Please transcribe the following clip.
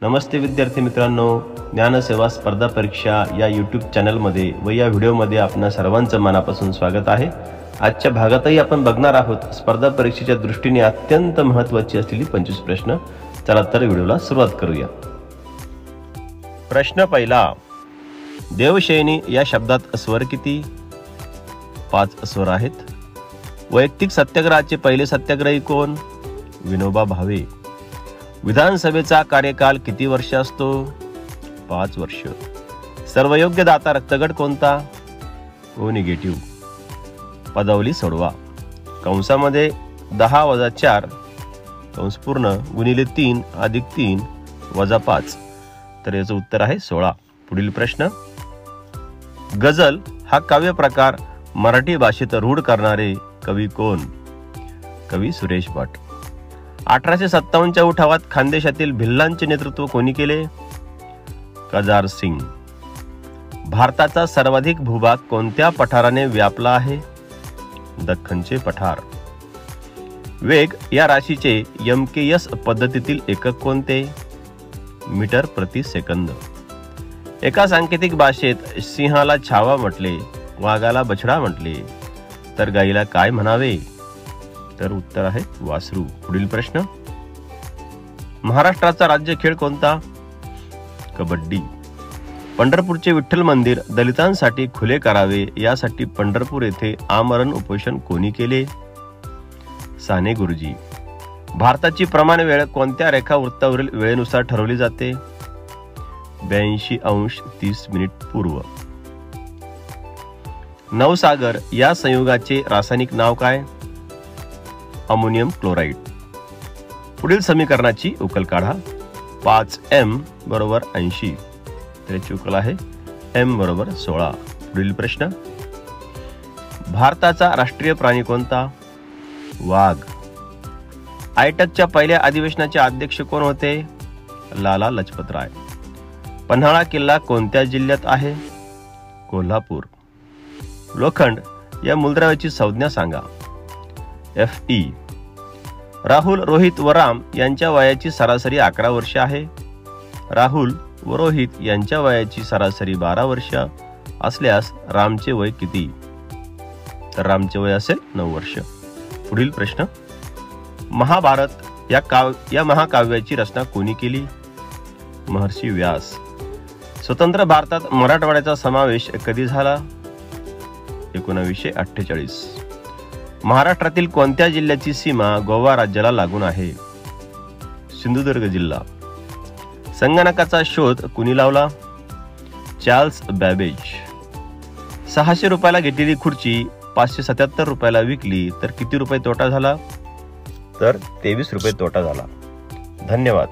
नमस्ते विद्यार्थी मित्रांनो, ज्ञानसेवा स्पर्धा परीक्षा या यूट्यूब चॅनलमध्ये व या व्हिडिओमध्ये आपणा सर्वांचं मनापासून स्वागत आहे। आजच्या भागातही आपण बघणार आहोत स्पर्धा परीक्षेच्या दृष्टीने अत्यंत महत्त्वाची असलेली 25 प्रश्न। चला तर व्हिडिओला सुरुवात करूया। प्रश्न पहिला, देवशयनी या शब्दात स्वर किती? 5 स्वर आहेत। वैयक्तिक सत्याग्रहाचे पहिले सत्याग्रही कोण? विनोबा भावे। विधानसभेचा कार्यकाल किती वर्ष असतो? 5 वर्ष। सर्वयोग्य दाता रक्तगट कोणता? ओ निगेटिव्ह। पदावली सोडवा। कंसामध्ये 10 - 4 कंस पूर्ण गुणिले 3 + 3 - 5, तर याचं उत्तर आहे 16। पुढील प्रश्न, गझल हा काव्य प्रकार मराठी भाषेत रूढ करणारे कवी कोण? कवी सुरेश भट। 1857च्या उठावात खानदेशातील भिल्लांचे नेतृत्व कोणी केले? कजार सिंग। भारताचा सर्वाधिक भूभाग कोणत्या पठाराने व्यापला आहे? दख्खनचे पठार। वेग या राशीचे MKS पद्धतीतील एकक कोणते? मीटर प्रति सेकंद। एका सांकेतिक भाषेत सिंहाला छावा म्हटले, वाघाला बछडा म्हटले, तर गाईला काय म्हणावे? तर उत्तर आहे वासरू। पुढील प्रश्न, महाराष्ट्राचा राज्य खेळ कोणता? कबड्डी। पंढरपूरचे विठ्ठल मंदिर दलितांसाठी खुले करावे यासाठी पंढरपूर येथे आमरण उपोषण कोणी केले? साने गुरुजी। भारताची प्रमाण वेळ कोणत्या रेखावृत्तावरील वेळेनुसार ठरवली जाते? 82°30' पूर्व। नवसागर या संयुगाचे रासायनिक नाव काय? Ammonium chloride. पुढील समीकरणाची उकल काढा। 5m = 80, त्याची उकल आहे m = 16। पुढील प्रश्न, भारताचा राष्ट्रीय प्राणी कोणता? वाघ। आयटकच्या पहिल्या अधिवेशनाचे अध्यक्ष कोण होते? लाला लजपतराय। पन्हाळा किल्ला कोणत्या जिल्ह्यात आहे? कोल्हापूर। लोखंड या मूलद्रव्याची संज्ञा सांगा। Fe। राहुल, रोहित व राम यांच्या वयाची सरासरी 11 वर्ष आहे। राहुल व रोहित यांच्या वयाची सरासरी 12 वर्ष असल्यास रामचे वय किती? तर रामचे वय असेल 9 वर्ष। पुढील प्रश्न, महाभारत या महाकाव्याची रचना कोणी केली? महर्षी व्यास। स्वतंत्र भारतात मराठवाड्याचा समावेश कधी झाला? 1948। महाराष्ट्रातील कोणत्या जिल्ह्याची सीमा गोवा राज्याला लागून आहे? सिंधुदुर्ग जिल्हा। संगणकाचा शोध कुणी लावला? Charles Babbage. 600 रुपयाला घेतलेली खुर्ची 577 रुपयाला विकली तर किती रुपये तोटा झाला? तर 23 रुपये तोटा झाला। धन्यवाद।